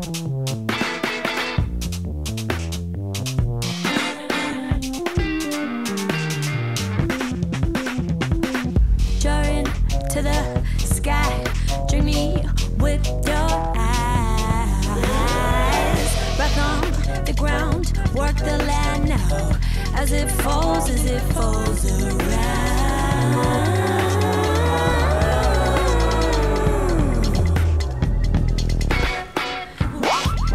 Soaring to the sky, dream me with your eyes. Breath on the ground, work the land now, as it falls around.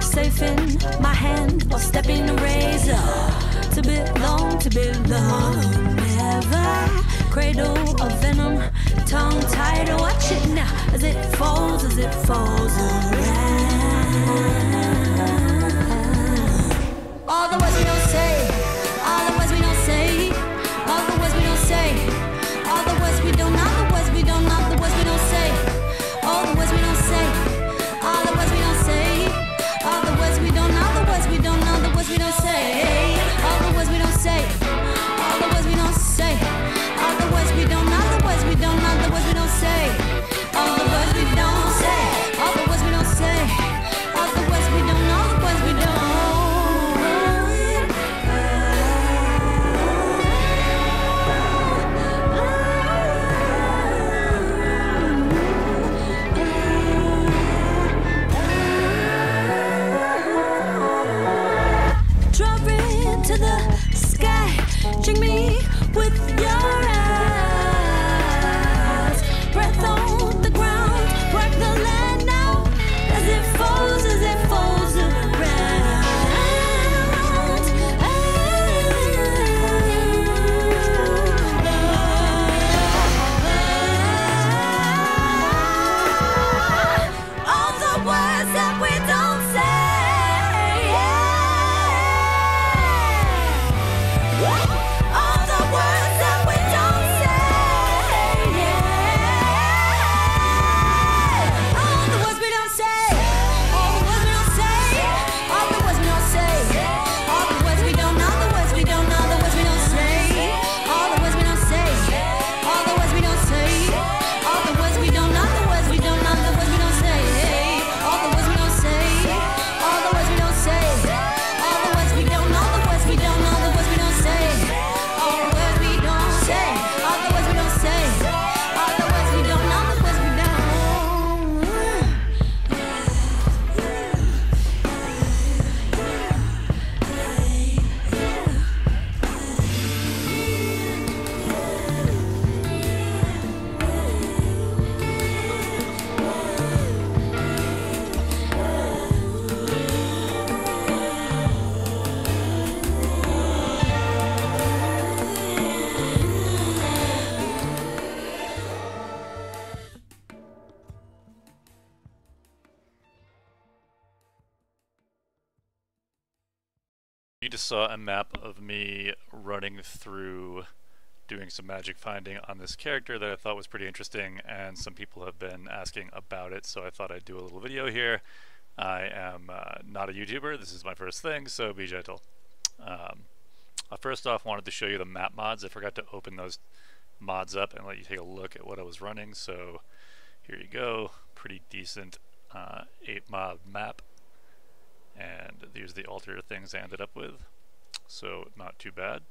Safe in my hand while stepping a razor, to belong, never. Cradle of venom, tongue tied, watch it now as it falls around. All the words we don't say, all the words we don't say, all the words we don't say, all the words we don't, all the words we don't, all the words we don't say, all the words we don't say, all the words we don't say, all the words we don't, all the words we don't, all the words we don't say, all the words we don't say, all the words we don't say. All the words we don't, all the words we don't, all the words we don't say. All the words we don't say. All the words we don't say. All the words we don't, all the words we don't. Drop it to the sky. Drink me with your eyes. Breath on the ground, work the land now, as it falls around. All the words that we don't say. All the words that we don't say, yeah. All the words we don't say, all the words we don't say, all the words we don't say, all the words we don't, all the words we don't, all the words we don't say, all the words we don't say, all the words we don't say, all the words we don't, all the words we don't, all the words we don't say, all the words we don't say, all the words we don't say, all the words we don't, all the words we don't, all the words we don't say. All the words we don't say, all the words we don't say, all the words we don't, all the words we don't. You just saw a map of me running through doing some magic finding on this character that I thought was pretty interesting, and some people have been asking about it, so I thought I'd do a little video here. I am not a YouTuber, this is my first thing, so be gentle. First off, wanted to show you the map mods. I forgot to open those mods up and let you take a look at what I was running, so here you go. Pretty decent 8 mod map. And these are the alternate things I ended up with, so not too bad.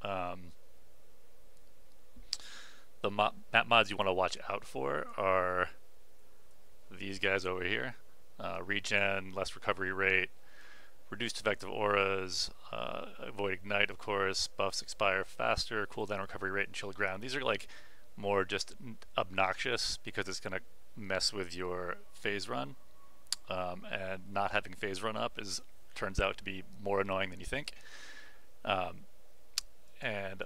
The map mods you want to watch out for are these guys over here. Regen, less recovery rate, reduced effective auras, avoid ignite, of course, buffs expire faster, cooldown recovery rate, and chill ground. These are like more just obnoxious because it's going to mess with your phase run. And not having phase run up turns out to be more annoying than you think. And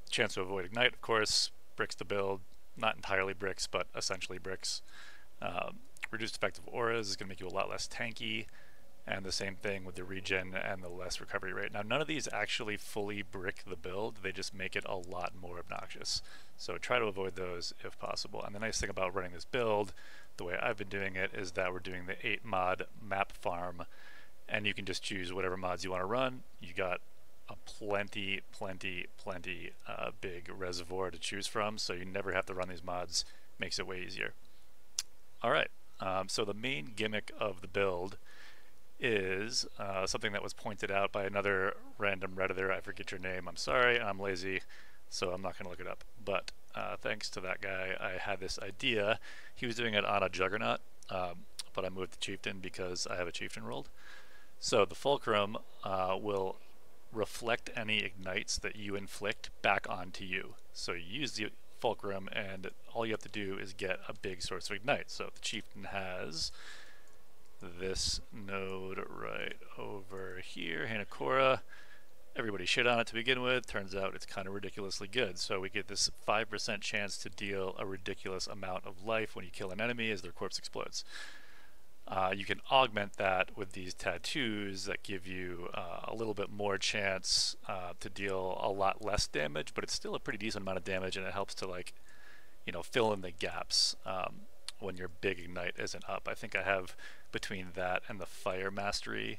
chance to avoid ignite, of course, bricks to build, not entirely bricks, but essentially bricks. Reduced effective auras is going to make you a lot less tanky, and the same thing with the regen and the less recovery rate. Now, none of these actually fully brick the build, they just make it a lot more obnoxious. So try to avoid those if possible. And the nice thing about running this build, the way I've been doing it, is that we're doing the 8 mod map farm, and you can just choose whatever mods you want to run. You got a plenty big reservoir to choose from, so you never have to run these mods. Makes it way easier. Alright, So the main gimmick of the build is something that was pointed out by another random Redditor. I forget your name, I'm sorry, I'm lazy, so I'm not going to look it up. But thanks to that guy, I had this idea. He was doing it on a Juggernaut, but I moved to Chieftain because I have a Chieftain rolled. So the Fulcrum will reflect any ignites that you inflict back onto you. So you use the Fulcrum, and all you have to do is get a big source of ignite. So the Chieftain has this node right over here, Hanakora. Everybody shit on it to begin with. Turns out it's kind of ridiculously good. So we get this 5% chance to deal a ridiculous amount of life when you kill an enemy as their corpse explodes. You can augment that with these tattoos that give you a little bit more chance to deal a lot less damage, but it's still a pretty decent amount of damage, and it helps to, like, you know, fill in the gaps when your big ignite isn't up. I think I have between that and the fire mastery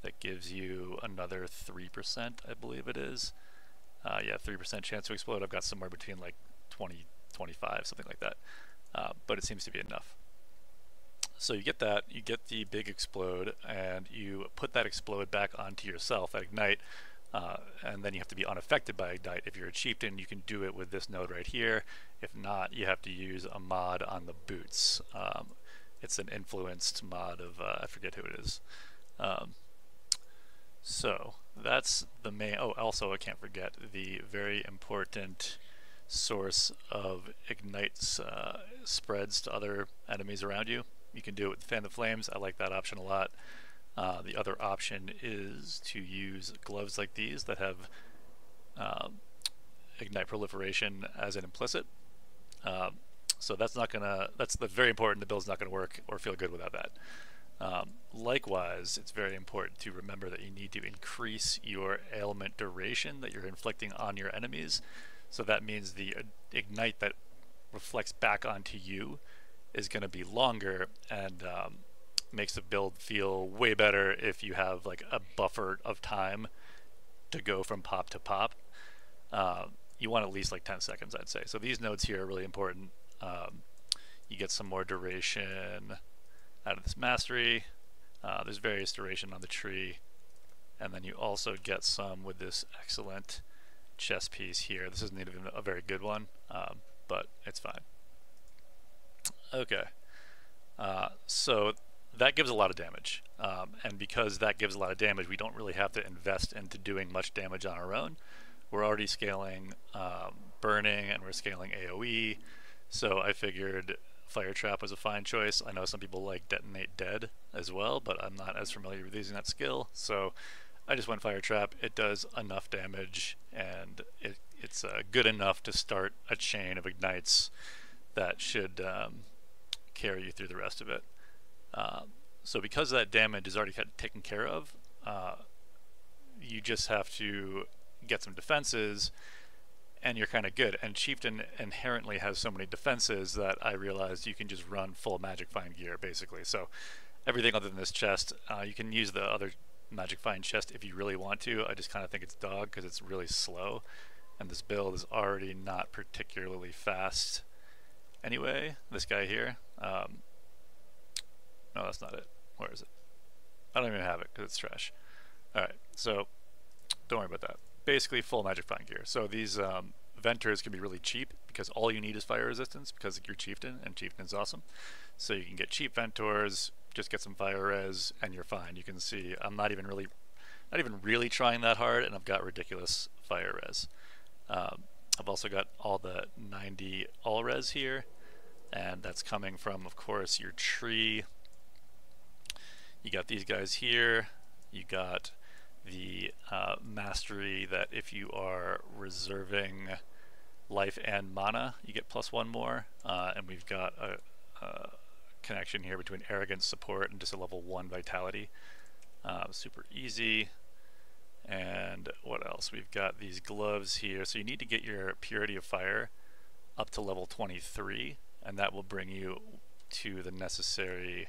that gives you another 3%, I believe it is. Yeah, 3% chance to explode. I've got somewhere between like 20, 25, something like that. But it seems to be enough. So you get that, you get the big explode, and you put that explode back onto yourself, that ignite, and then you have to be unaffected by ignite. If you're a Chieftain, you can do it with this node right here. If not, you have to use a mod on the boots. It's an influenced mod of, I forget who it is. So that's the main, oh, also I can't forget the very important source of ignites spreads to other enemies around you. You can do it with Fan the Flames. I like that option a lot. The other option is to use gloves like these that have ignite proliferation as an implicit. So that's not gonna, that's very important. The build's not gonna work or feel good without that. Likewise, it's very important to remember that you need to increase your ailment duration that you're inflicting on your enemies. So that means the ignite that reflects back onto you is going to be longer, and makes the build feel way better if you have like a buffer of time to go from pop to pop. You want at least like 10 seconds, I'd say. So these nodes here are really important. You get some more duration out of this mastery. There's various duration on the tree, and then you also get some with this excellent chest piece here. This isn't even a very good one, but it's fine. Okay, so that gives a lot of damage, and because that gives a lot of damage, we don't really have to invest into doing much damage on our own. We're already scaling burning, and we're scaling AoE, so I figured Fire Trap was a fine choice. I know some people like Detonate Dead as well, but I'm not as familiar with using that skill, so I just went Fire Trap. It does enough damage, and it's good enough to start a chain of ignites that should carry you through the rest of it. So because that damage is already taken care of, you just have to get some defenses, and you're kind of good. And Chieftain inherently has so many defenses that I realized you can just run full Magic Find gear, basically. So everything other than this chest, you can use the other Magic Find chest if you really want to. I just kind of think it's dog because it's really slow, and this build is already not particularly fast. Anyway, this guy here, no, that's not it. Where is it? I don't even have it because it's trash. Alright, so don't worry about that. Basically full Magic Find gear. So these Venters can be really cheap because all you need is fire resistance because you're Chieftain, and Chieftain's awesome. So you can get cheap Ventors, just get some fire res, and you're fine. You can see I'm not even really trying that hard, and I've got ridiculous fire res. I've also got all the 90 all res here, and that's coming from, of course, your tree. You got these guys here. You got the mastery that if you are reserving life and mana, you get +1 more. And we've got a connection here between arrogance, support, and just a level 1 vitality. Super easy. And what else? We've got these gloves here. So you need to get your Purity of Fire up to level 23, and that will bring you to the necessary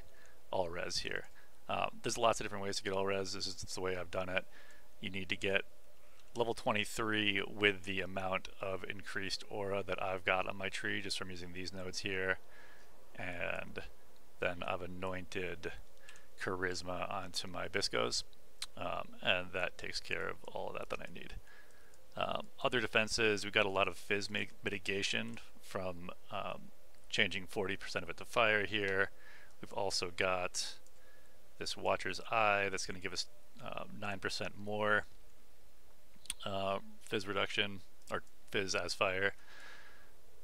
all res here. There's lots of different ways to get all res. This is the way I've done it. You need to get level 23 with the amount of increased aura that I've got on my tree just from using these nodes here. And then I've anointed Charisma onto my Biscos, and that takes care of all of that I need. Other defenses, we've got a lot of Fizz mitigation from changing 40% of it to fire here. We've also got this Watcher's Eye that's going to give us 9% more Fizz reduction, or Fizz as fire.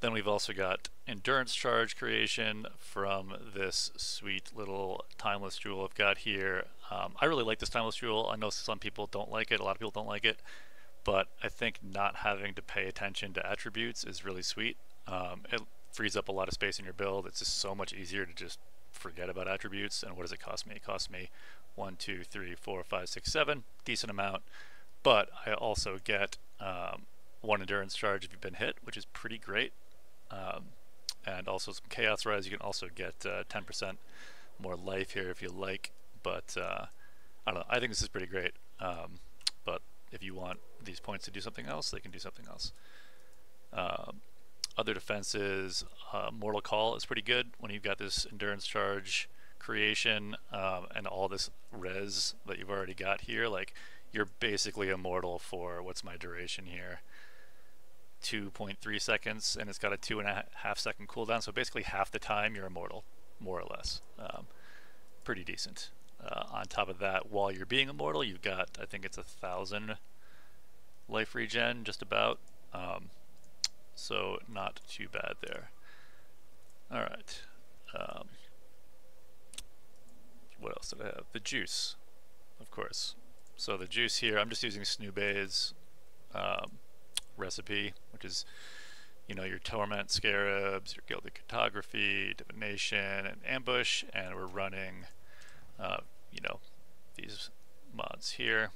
Then we've also got Endurance Charge creation from this sweet little Timeless Jewel I've got here. I really like this Timeless Jewel. I know some people don't like it, a lot of people don't like it, but I think not having to pay attention to attributes is really sweet. It frees up a lot of space in your build. It's just so much easier to just forget about attributes. And what does it cost me? It costs me 1, 2, 3, 4, 5, 6, 7, decent amount. But I also get 1 endurance charge if you've been hit, which is pretty great. And also some chaos res. You can also get 10% more life here if you like. But I don't know. I think this is pretty great. But if you want these points to do something else, they can do something else. Other defenses, Mortal Call is pretty good when you've got this endurance charge creation and all this res that you've already got here. Like, you're basically immortal for, what's my duration here? 2.3 seconds, and it's got a 2.5 second cooldown, so basically half the time you're immortal, more or less. Pretty decent. On top of that, while you're being immortal, you've got, I think it's 1,000 life regen, just about. So not too bad there. Alright. What else did I have? The juice, of course. So the juice here, I'm just using Snoobay's recipe, which is, you know, your Torment Scarabs, your Gilded Cartography, Divination, and Ambush, and we're running, you know, these mods here.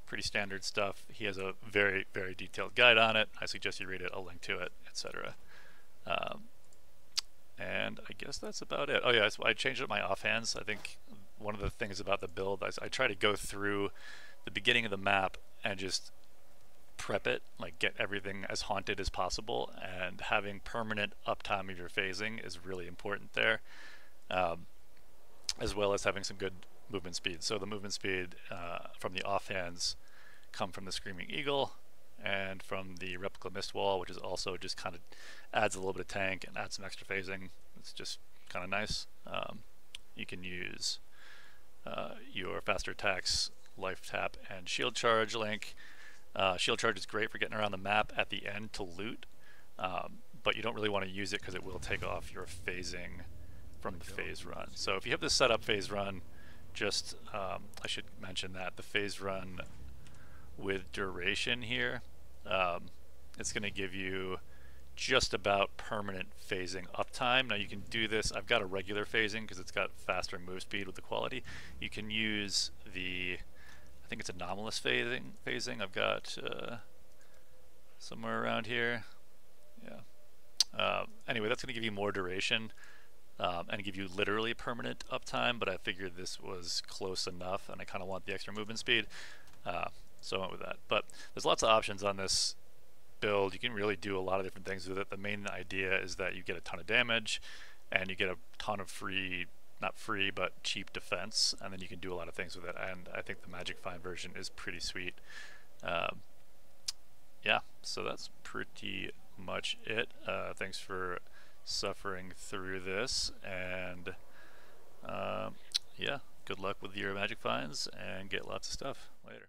Pretty standard stuff. He has a very, very detailed guide on it. I suggest you read it. I'll link to it, etc. And I guess that's about it. Oh yeah, I changed up my offhands. I think one of the things about the build, I try to go through the beginning of the map and just prep it, like get everything as haunted as possible, and having permanent uptime of your phasing is really important there, as well as having some good movement speed. So the movement speed from the offhands come from the Screaming Eagle and from the Replica Mist Wall, which is also just kind of adds a little bit of tank and adds some extra phasing. It's just kind of nice. You can use your faster attacks, life tap, and shield charge link. Shield charge is great for getting around the map at the end to loot, but you don't really want to use it because it will take off your phasing from the phase run. So if you have this set up phase run, just I should mention that the phase run with duration here, it's going to give you just about permanent phasing uptime. Now you can do this, I've got a regular phasing because it's got faster move speed with the quality. You can use the, I think it's anomalous phasing. I've got somewhere around here. Yeah. Anyway, that's going to give you more duration and give you literally permanent uptime, but I figured this was close enough and I kind of want the extra movement speed, so I went with that. But there's lots of options on this build. You can really do a lot of different things with it. The main idea is that you get a ton of damage and you get a ton of free, not free, but cheap defense, and then you can do a lot of things with it, and I think the Magic Find version is pretty sweet. Yeah, so that's pretty much it. Thanks for suffering through this, and yeah, good luck with your Magic Finds and get lots of stuff later.